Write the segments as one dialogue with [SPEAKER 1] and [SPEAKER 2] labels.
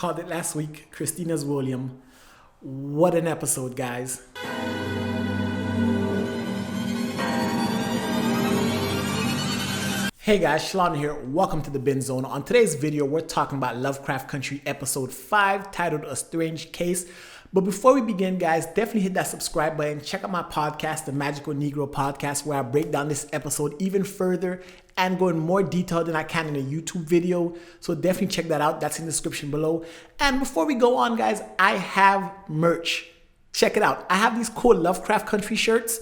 [SPEAKER 1] called it last week, Christina's William. What an episode, guys. Hey guys, Shalon here. Welcome to the Bingezone. On today's video, we're talking about Lovecraft Country episode 5 titled A Strange Case. But before we begin, guys, definitely hit that subscribe button. Check out my podcast, the Magical Negro Podcast, where I break down this episode even further and go in more detail than I can in a YouTube video. So definitely check that out. That's in the description below. And before we go on, guys, I have merch. Check it out. I have these cool Lovecraft Country shirts.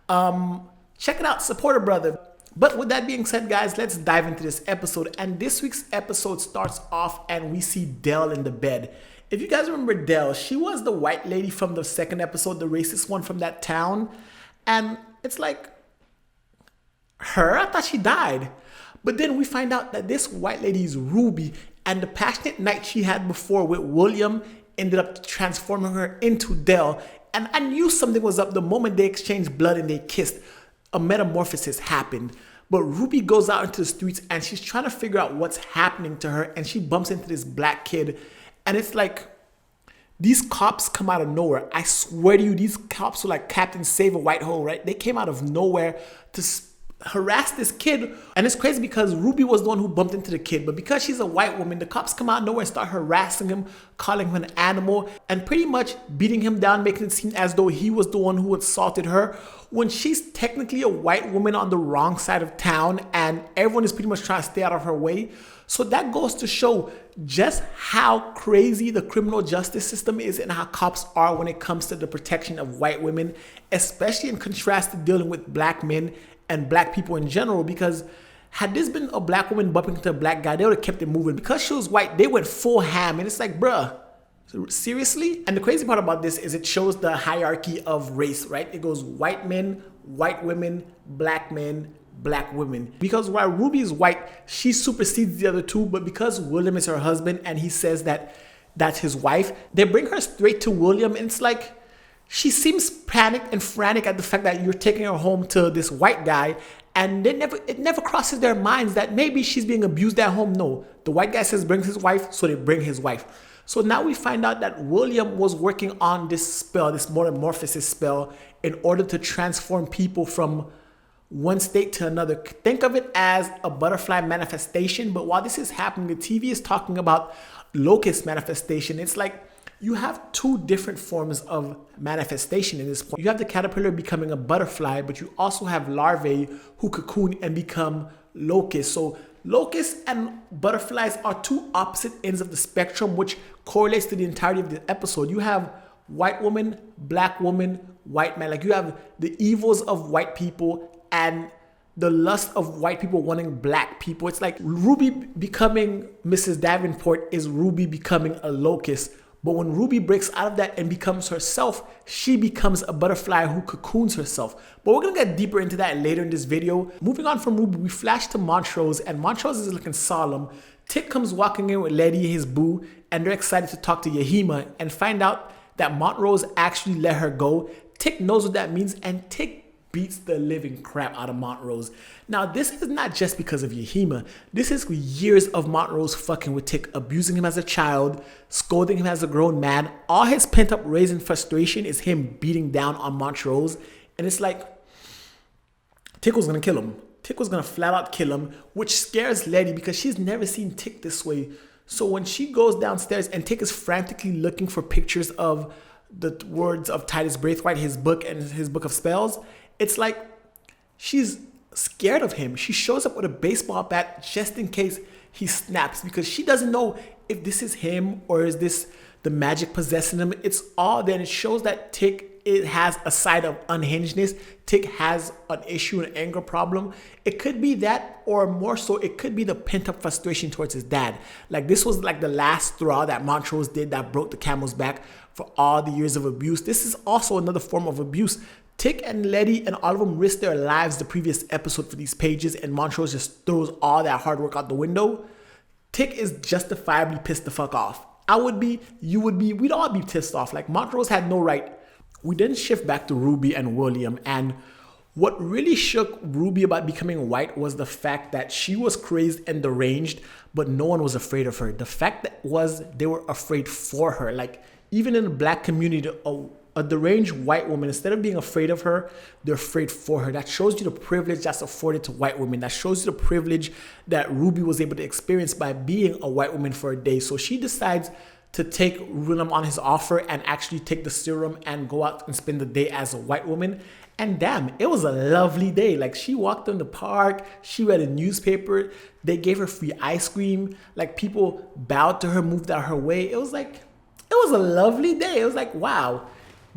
[SPEAKER 1] Check it out. Support a brother. But with that being said, guys, let's dive into this episode. And this week's episode starts off and we see Dell in the bed. If you guys remember Dell, she was the white lady from the second episode, the racist one from that town. And it's like, her? I thought she died. But then we find out that this white lady is Ruby, and the passionate night she had before with William ended up transforming her into Dell. And I knew something was up the moment they exchanged blood and they kissed. A metamorphosis happened. But Ruby goes out into the streets and she's trying to figure out what's happening to her, and she bumps into this black kid. And it's like, these cops come out of nowhere. I swear to you, these cops were like Captain Save a White Hole, right? They came out of nowhere to harass this kid. And it's crazy because Ruby was the one who bumped into the kid, but because she's a white woman, the cops come out of nowhere and start harassing him, calling him an animal, and pretty much beating him down, making it seem as though he was the one who assaulted her, when she's technically a white woman on the wrong side of town, and everyone is pretty much trying to stay out of her way. So that goes to show just how crazy the criminal justice system is and how cops are when it comes to the protection of white women, especially in contrast to dealing with black men and black people in general. Because had this been a black woman bumping into a black guy, they would have kept it moving. Because she was white, they went full ham, and it's like, bruh, seriously? And the crazy part about this is it shows the hierarchy of race, right? It goes white men, white women, black men, black women. Because while Ruby is white, she supersedes the other two, but because William is her husband and he says that that's his wife, they bring her straight to William, and it's like, she seems panicked and frantic at the fact that you're taking her home to this white guy, and it never crosses their minds that maybe she's being abused at home. No, the white guy says bring his wife, so they bring his wife. So now we find out that William was working on this spell, this metamorphosis spell, in order to transform people from one state to another. Think of it as a butterfly manifestation, but while this is happening, the TV is talking about locust manifestation. It's like you have two different forms of manifestation in this point. You have the caterpillar becoming a butterfly, but you also have larvae who cocoon and become locusts. So locusts and butterflies are two opposite ends of the spectrum, which correlates to the entirety of the episode. You have white woman, black woman, white man. Like, you have the evils of white people and the lust of white people wanting black people. It's like Ruby becoming Mrs. Davenport is Ruby becoming a locust. But when Ruby breaks out of that and becomes herself, she becomes a butterfly who cocoons herself. But we're going to get deeper into that later in this video. Moving on from Ruby, we flash to Montrose, and Montrose is looking solemn. Tick comes walking in with Letty, his boo, and they're excited to talk to Yahima and find out that Montrose actually let her go. Tick knows what that means, and Tick beats the living crap out of Montrose. Now, this is not just because of Yahima. This is years of Montrose fucking with Tick, abusing him as a child, scolding him as a grown man. All his pent-up rage and frustration is him beating down on Montrose. And it's like, Tick was gonna kill him. Tick was gonna flat out kill him, which scares Letty because she's never seen Tick this way. So when she goes downstairs and Tick is frantically looking for pictures of the words of Titus Braithwaite, his book and his book of spells, it's like she's scared of him. She shows up with a baseball bat just in case he snaps, because she doesn't know if this is him or is this the magic possessing him. It's all there, and it shows that Tick, it has a side of unhingedness. Tick has an issue, an anger problem. It could be that, or more so, it could be the pent-up frustration towards his dad. Like, this was like the last straw that Montrose did that broke the camel's back for all the years of abuse. This is also another form of abuse. Tick and Letty and all of them risked their lives the previous episode for these pages, and Montrose just throws all that hard work out the window. Tick is justifiably pissed the fuck off. I would be, you would be, we'd all be pissed off. Like, Montrose had no right. We then shift back to Ruby and William, and What really shook Ruby about becoming white was the fact that she was crazed and deranged, but no one was afraid of her. The fact that was they were afraid for her. Like, even in the black community, a deranged white woman, instead of being afraid of her, they're afraid for her. That shows you the privilege that's afforded to white women. That shows you the privilege that Ruby was able to experience by being a white woman for a day. So she decides to take Willem on his offer and actually take the serum and go out and spend the day as a white woman. And damn, it was a lovely day. Like, she walked in the park, she read a newspaper, they gave her free ice cream, like, people bowed to her, moved out her way. It was a lovely day. It was like, wow,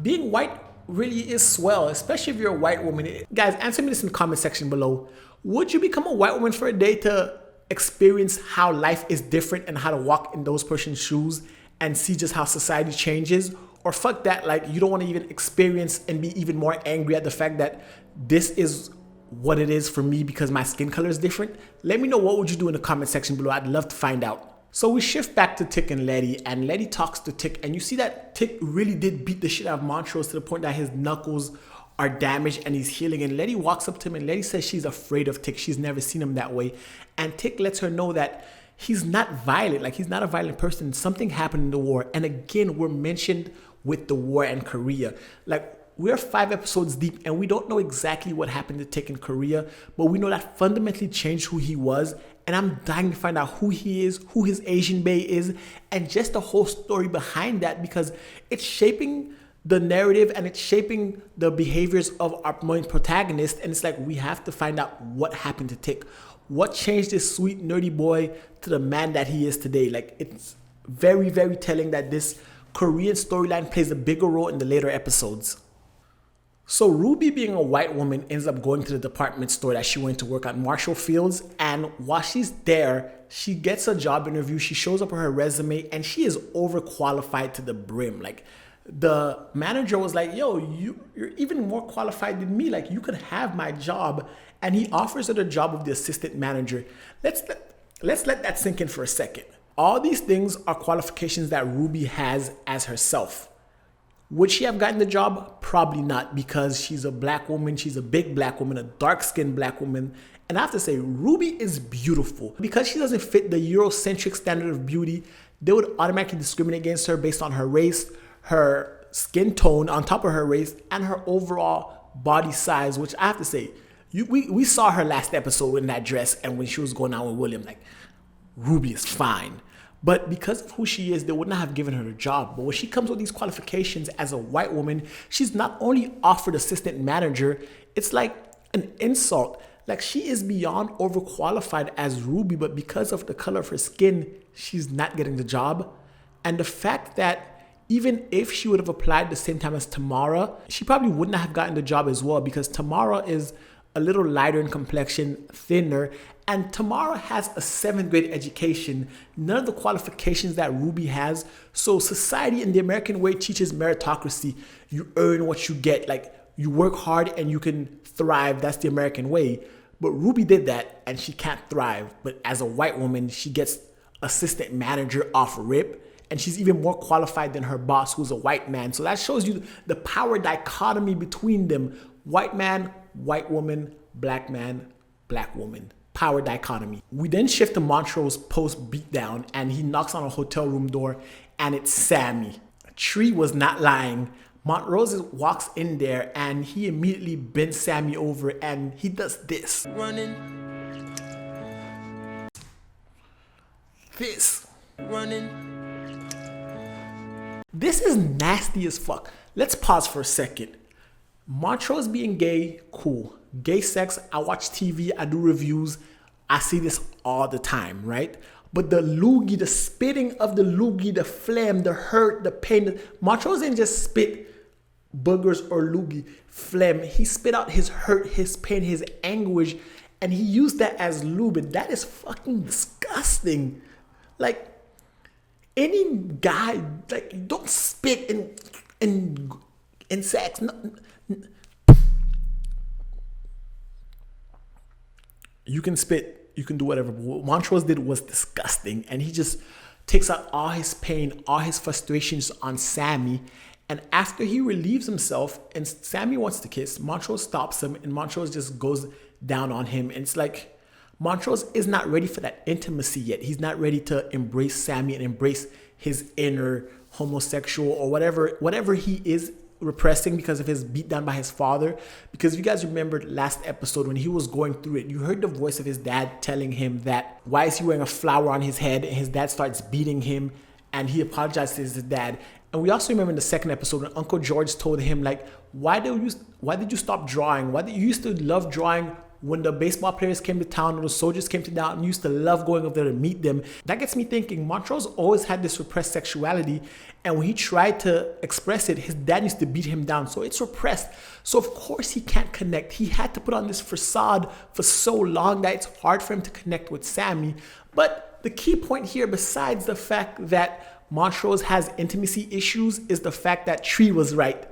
[SPEAKER 1] being white really is swell, especially if you're a white woman. Guys, answer me this in the comment section below. Would you become a white woman for a day to experience how life is different and how to walk in those person's shoes and see just how society changes? Or fuck that, like, you don't want to even experience and be even more angry at the fact that this is what it is for me because my skin color is different? Let me know, what would you do in the comment section below. I'd love to find out. So we shift back to Tick and Letty, and Letty talks to Tick, and you see that Tick really did beat the shit out of Montrose to the point that his knuckles are damaged and he's healing. And Letty walks up to him, and Letty says she's afraid of Tick. She's never seen him that way. And Tick lets her know that he's not violent. Like, he's not a violent person. Something happened in the war. And again, we're mentioned with the war in Korea. Like, we're 5 episodes deep and we don't know exactly what happened to Tick in Korea, but we know that fundamentally changed who he was. And I'm dying to find out who he is, who his Asian bae is, and just the whole story behind that, because it's shaping the narrative and it's shaping the behaviors of our main protagonist. And it's like, we have to find out what happened to Tick. What changed this sweet, nerdy boy to the man that he is today? Like, it's very, very telling that this Korean storyline plays a bigger role in the later episodes. So Ruby, being a white woman, ends up going to the department store that she went to work at, Marshall Fields. And while she's there, she gets a job interview. She shows up with her resume and she is overqualified to the brim. Like, the manager was like, yo, you're even more qualified than me. Like, you could have my job. And he offers her the job of the assistant manager. Let's let that sink in for a second. All these things are qualifications that Ruby has as herself. Would she have gotten the job? Probably not, because she's a black woman. She's a big black woman, a dark-skinned black woman. And I have to say, Ruby is beautiful. Because she doesn't fit the Eurocentric standard of beauty, they would automatically discriminate against her based on her race, her skin tone on top of her race, and her overall body size, which I have to say, we saw her last episode in that dress and when she was going out with William, like, Ruby is fine. But because of who she is, they would not have given her the job. But when she comes with these qualifications as a white woman, she's not only offered assistant manager, it's like an insult. Like, she is beyond overqualified as Ruby, but because of the color of her skin, she's not getting the job. And the fact that even if she would have applied the same time as Tamara, she probably would not have gotten the job as well, because Tamara is a little lighter in complexion, thinner, and Tamara has a 7th grade education, none of the qualifications that Ruby has. So society in the American way teaches meritocracy. You earn what you get. Like, you work hard and you can thrive. That's the American way. But Ruby did that and she can't thrive. But as a white woman, she gets assistant manager off rip, and she's even more qualified than her boss, who's a white man. So that shows you the power dichotomy between them. White man, white woman, black man, black woman. Power dichotomy. We then shift to Montrose post beatdown, and he knocks on a hotel room door, and it's Sammy. Tree was not lying. Montrose walks in there and he immediately bends Sammy over and he does this.
[SPEAKER 2] Running.
[SPEAKER 1] This.
[SPEAKER 2] Running.
[SPEAKER 1] This is nasty as fuck. Let's pause for a second. Montrose being gay, cool. Gay sex, I watch TV, I do reviews, I see this all the time, right? But the loogie, the spitting of the loogie, the phlegm, the hurt, the pain, Montrose didn't just spit boogers or loogie, phlegm. He spit out his hurt, his pain, his anguish, and he used that as lube. And that is fucking disgusting. Like, any guy, like, don't spit in sex. No. You can spit, you can do whatever. But what Montrose did was disgusting. And he just takes out all his pain, all his frustrations on Sammy. And after he relieves himself and Sammy wants to kiss, Montrose stops him and Montrose just goes down on him. And it's like Montrose is not ready for that intimacy yet. He's not ready to embrace Sammy and embrace his inner homosexual or whatever he is repressing because of his beatdown by his father. Because if you guys remembered last episode when he was going through it, you heard the voice of his dad telling him that why is he wearing a flower on his head, and his dad starts beating him and he apologizes to his dad. And we also remember in the second episode when Uncle George told him like, why did you stop drawing? Why did you used to love drawing when the baseball players came to town or the soldiers came to town, and you used to love going over there to meet them? That gets me thinking Montrose always had this repressed sexuality, and when he tried to express it, his dad used to beat him down. So it's repressed. So of course he can't connect. He had to put on this facade for so long that it's hard for him to connect with Sammy. But the key point here, besides the fact that Montrose has intimacy issues, is the fact that Tree was right.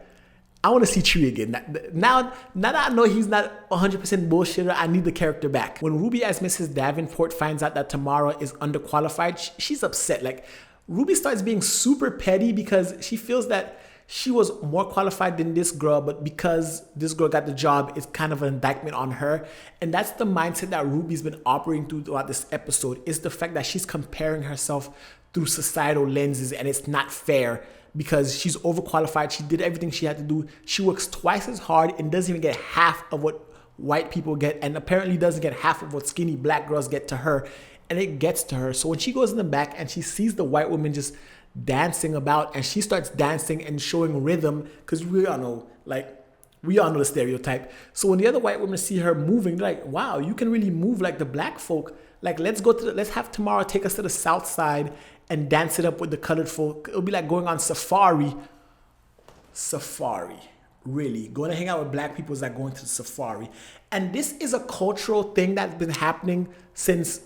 [SPEAKER 1] I want to see Tree again. Now that I know he's not 100% bullshitter, I need the character back. When Ruby as Mrs. Davenport finds out that Tamara is underqualified, she's upset. Like, Ruby starts being super petty because she feels that she was more qualified than this girl, but because this girl got the job, it's kind of an indictment on her. And that's the mindset that Ruby's been operating through throughout this episode, is the fact that she's comparing herself through societal lenses, and it's not fair because she's overqualified. She did everything she had to do. She works twice as hard and doesn't even get half of what white people get, and apparently doesn't get half of what skinny black girls get to her, and it gets to her. So when she goes in the back and she sees the white woman just dancing about, and she starts dancing and showing rhythm, because we all know the stereotype. So when the other white women see her moving, they're like, wow, you can really move like the black folk. Like, let's have Tamara take us to the south side and dance it up with the colored folk. It'll be like going on safari. Really. Going to hang out with black people is like going to the safari. And this is a cultural thing that's been happening since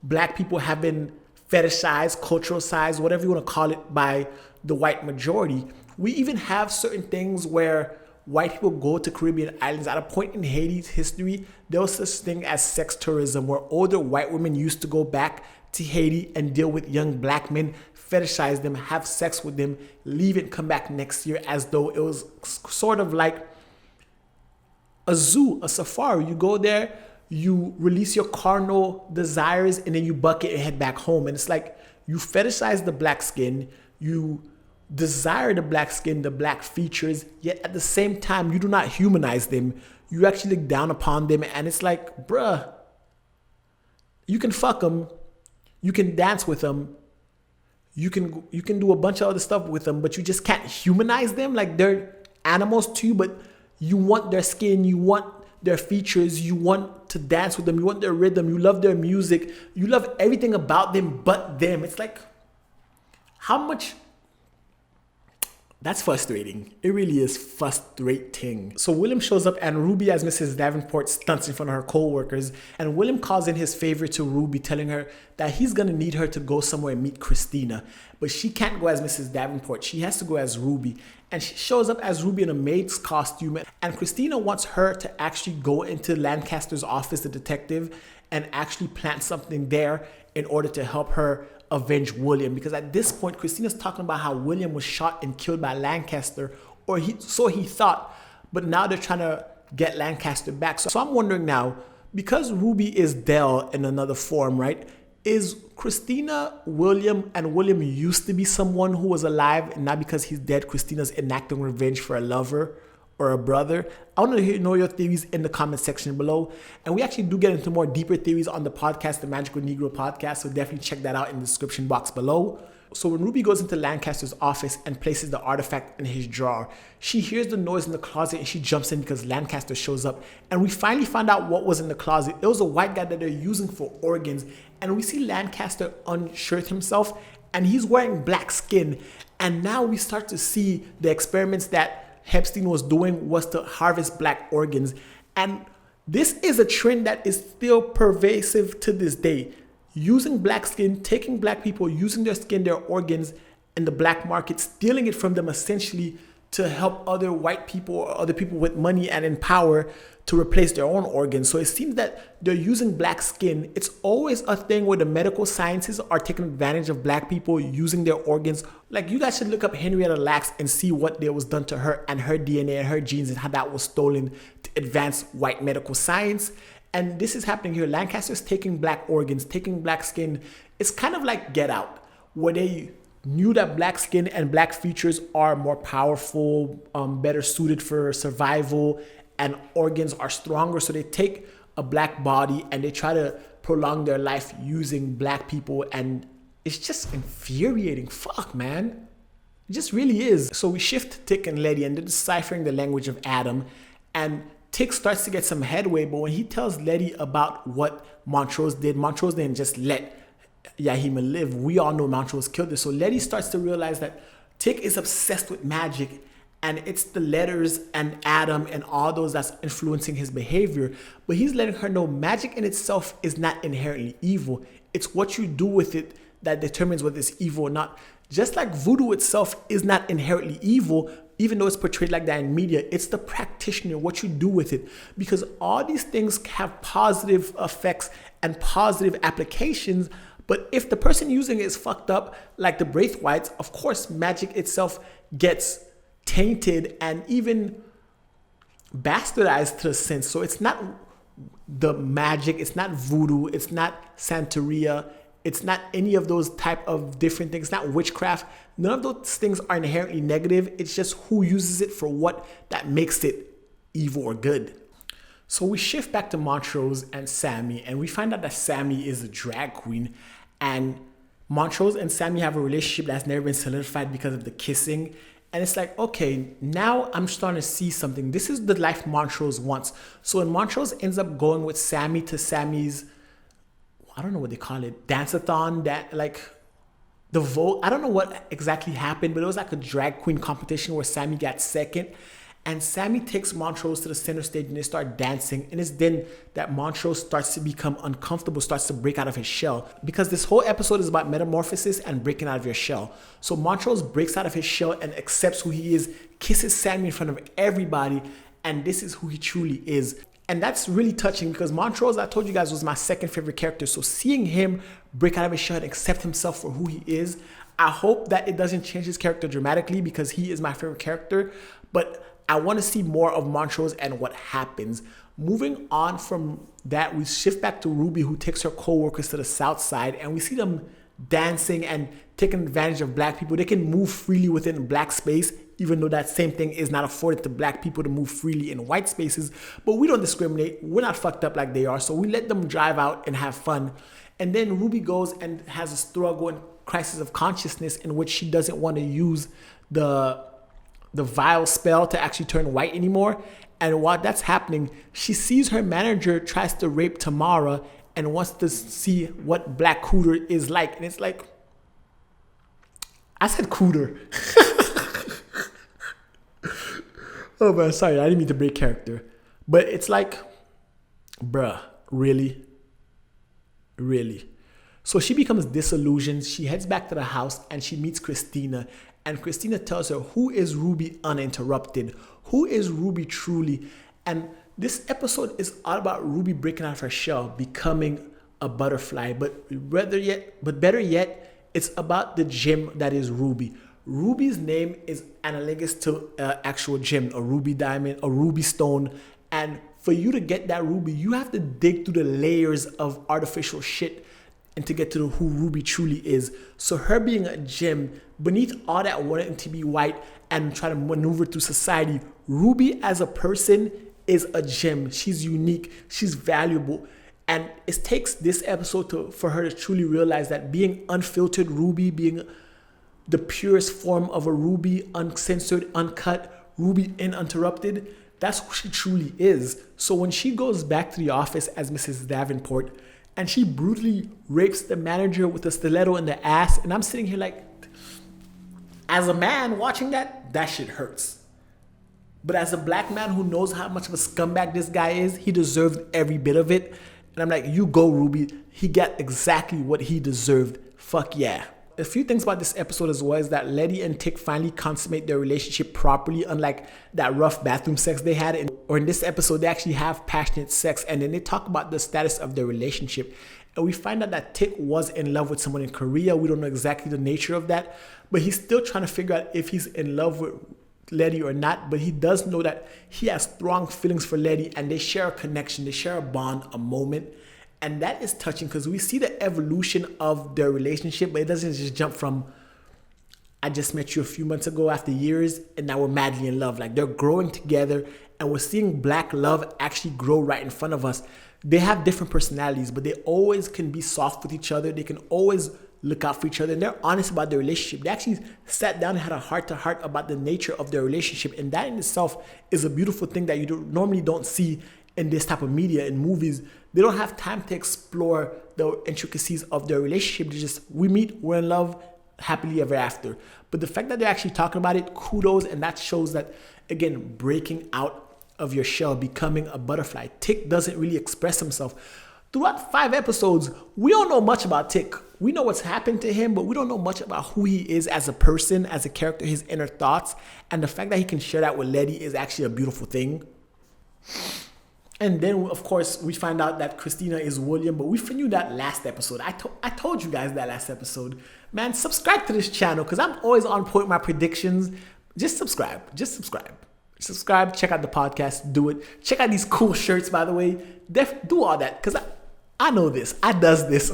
[SPEAKER 1] black people have been fetishized, culturalized, whatever you want to call it, by the white majority. We even have certain things where white people go to Caribbean islands. At a point in Haiti's history, there was such thing as sex tourism, where older white women used to go back to Haiti and deal with young black men, fetishize them, have sex with them, leave and come back next year, as though it was sort of like a zoo, a safari. You go there, you release your carnal desires, and then you bucket and head back home. And it's like you fetishize the black skin, you desire the black skin, the black features, yet at the same time, you do not humanize them. You actually look down upon them, and it's like, bruh, you can fuck them, you can dance with them, you can do a bunch of other stuff with them, but you just can't humanize them. Like, they're animals too, but you want their skin, you want their features, you want to dance with them, you want their rhythm, you love their music, you love everything about them but them. It's like, how much... That's frustrating. It really is frustrating. So William shows up, and Ruby as Mrs. Davenport stunts in front of her co-workers, and William calls in his favor to Ruby, telling her that he's gonna need her to go somewhere and meet Christina, but she can't go as Mrs. Davenport. She has to go as Ruby, and she shows up as Ruby in a maid's costume, and Christina wants her to actually go into Lancaster's office, the detective, and actually plant something there in order to help her avenge William. Because at this point, Christina's talking about how William was shot and killed by Lancaster, or so he thought, but now they're trying to get Lancaster back. So I'm wondering now, because Ruby is Dell in another form, right? Is Christina William, and William used to be someone who was alive, and now because he's dead, Christina's enacting revenge for a lover or a brother? I want to know your theories in the comment section below. And we actually do get into more deeper theories on the podcast, the Magical Negro podcast, so definitely check that out in the description box below. So when Ruby goes into Lancaster's office and places the artifact in his drawer, she hears the noise in the closet and she jumps in because Lancaster shows up. And we finally find out what was in the closet. It was a white guy that they're using for organs. And we see Lancaster unshirt himself, and he's wearing black skin. And now we start to see the experiments that Epstein was doing was to harvest black organs. And this is a trend that is still pervasive to this day. Using black skin, taking black people, using their skin, their organs in the black market, stealing it from them essentially to help other white people or other people with money and in power to replace their own organs. So it seems that they're using black skin. It's always a thing where the medical sciences are taking advantage of black people using their organs. Like, you guys should look up Henrietta Lacks and see what there was done to her and her DNA and her genes and how that was stolen to advance white medical science. And this is happening here. Lancaster's taking black organs, taking black skin. It's kind of like Get Out, where they knew that black skin and black features are more powerful, better suited for survival, and organs are stronger. So they take a black body and they try to prolong their life using black people. And it's just infuriating. Fuck, man. It just really is. So we shift Tick and Letty and they're deciphering the language of Adam. And Tick starts to get some headway, but when he tells Letty about what Montrose didn't just let Yahima live. We all know Montrose killed her. So Letty starts to realize that Tick is obsessed with magic, and it's the letters and Adam and all those that's influencing his behavior. But he's letting her know magic in itself is not inherently evil. It's what you do with it that determines whether it's evil or not. Just like voodoo itself is not inherently evil, even though it's portrayed like that in media, it's the practitioner, what you do with it. Because all these things have positive effects and positive applications. But if the person using it is fucked up, like the Braithwaites, of course, magic itself gets tainted and even bastardized to a sense. So it's not the magic, it's not voodoo, it's not Santeria, it's not any of those type of different things, it's not witchcraft. None of those things are inherently negative. It's just who uses it for what that makes it evil or good. So we shift back to Montrose and Sammy, and we find out that Sammy is a drag queen, and Montrose and Sammy have a relationship that's never been solidified because of the kissing. And it's like, okay, now I'm starting to see something. This is the life Montrose wants. So when Montrose ends up going with Sammy to Sammy's, I don't know what they call it, dance-a-thon, that like the vote. I don't know what exactly happened, but it was like a drag queen competition where Sammy got second. And Sammy takes Montrose to the center stage and they start dancing. And it's then that Montrose starts to become uncomfortable, starts to break out of his shell. Because this whole episode is about metamorphosis and breaking out of your shell. So Montrose breaks out of his shell and accepts who he is, kisses Sammy in front of everybody. And this is who he truly is. And that's really touching because Montrose, I told you guys, was my second favorite character. So seeing him break out of his shell and accept himself for who he is, I hope that it doesn't change his character dramatically because he is my favorite character. But I want to see more of Montrose and what happens. Moving on from that, we shift back to Ruby, who takes her co-workers to the south side, and we see them dancing and taking advantage of black people. They can move freely within black space, even though that same thing is not afforded to black people to move freely in white spaces. But we don't discriminate. We're not fucked up like they are, so we let them drive out and have fun. And then Ruby goes and has a struggle and crisis of consciousness in which she doesn't want to use the vile spell to actually turn white anymore. And while that's happening, she sees her manager tries to rape Tamara and wants to see what black cooter is like. And it's like, I said cooter. Oh man, sorry, I didn't mean to break character. But it's like, bruh, really? Really? So she becomes disillusioned. She heads back to the house and she meets Christina. And Christina tells her, who is Ruby uninterrupted? Who is Ruby truly? And this episode is all about Ruby breaking out of her shell, becoming a butterfly. But better yet, it's about the gem that is Ruby. Ruby's name is analogous to actual gem, a ruby diamond, a ruby stone. And for you to get that ruby, you have to dig through the layers of artificial shit and to get to who Ruby truly is. So her being a gem, beneath all that wanting to be white and try to maneuver through society, Ruby as a person is a gem. She's unique. She's valuable. And it takes this episode for her to truly realize that being unfiltered Ruby, being the purest form of a Ruby, uncensored, uncut, Ruby uninterrupted, that's who she truly is. So when she goes back to the office as Mrs. Davenport, and she brutally rapes the manager with a stiletto in the ass. And I'm sitting here like, as a man watching that shit hurts. But as a black man who knows how much of a scumbag this guy is, he deserved every bit of it. And I'm like, you go, Ruby. He got exactly what he deserved. Fuck yeah. a few things about this episode as well is that Letty and Tick finally consummate their relationship properly, unlike that rough bathroom sex they had. Or in this episode, they actually have passionate sex, and then they talk about the status of their relationship. And we find out that Tick was in love with someone in Korea. We don't know exactly the nature of that, but he's still trying to figure out if he's in love with Letty or not. But he does know that he has strong feelings for Letty, and they share a connection, they share a bond, a moment. And that is touching because we see the evolution of their relationship, but it doesn't just jump from, I just met you a few months ago after years, and now we're madly in love. Like, they're growing together, and we're seeing black love actually grow right in front of us. They have different personalities, but they always can be soft with each other. They can always look out for each other, and they're honest about their relationship. They actually sat down and had a heart-to-heart about the nature of their relationship, and that in itself is a beautiful thing that you normally don't see in this type of media, in movies. They don't have time to explore the intricacies of their relationship. They just, we meet, we're in love, happily ever after. But the fact that they're actually talking about it, kudos, and that shows that, again, breaking out of your shell, becoming a butterfly. Tick doesn't really express himself. Throughout 5 episodes, we don't know much about Tick. We know what's happened to him, but we don't know much about who he is as a person, as a character, his inner thoughts. And the fact that he can share that with Letty is actually a beautiful thing. And then, of course, we find out that Christina is William, but we knew that last episode. I told you guys that last episode. Man, subscribe to this channel because I'm always on point with my predictions. Just subscribe. Just subscribe. Subscribe. Check out the podcast. Do it. Check out these cool shirts, by the way. Do all that because I know this. I does this.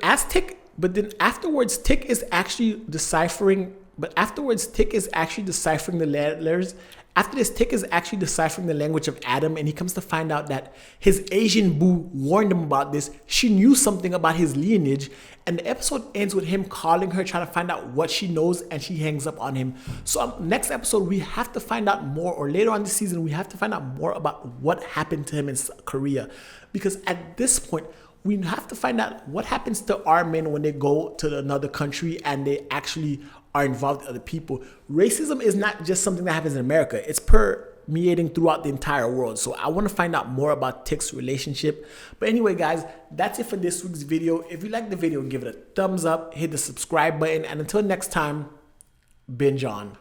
[SPEAKER 1] As Tick, but then afterwards, Tick is actually deciphering. But afterwards, Tick is actually deciphering the letters. After this, Tick is actually deciphering the language of Adam, and he comes to find out that his Asian boo warned him about this. She knew something about his lineage, and the episode ends with him calling her, trying to find out what she knows, and she hangs up on him. So next episode, we have to find out more, or later on this season, we have to find out more about what happened to him in Korea. Because at this point, we have to find out what happens to our men when they go to another country and they actually are involved with other people. Racism is not just something that happens in America. It's permeating throughout the entire world. So I want to find out more about Tick's relationship. But anyway, guys, that's it for this week's video. If you like the video, give it a thumbs up, hit the subscribe button, and until next time, binge on.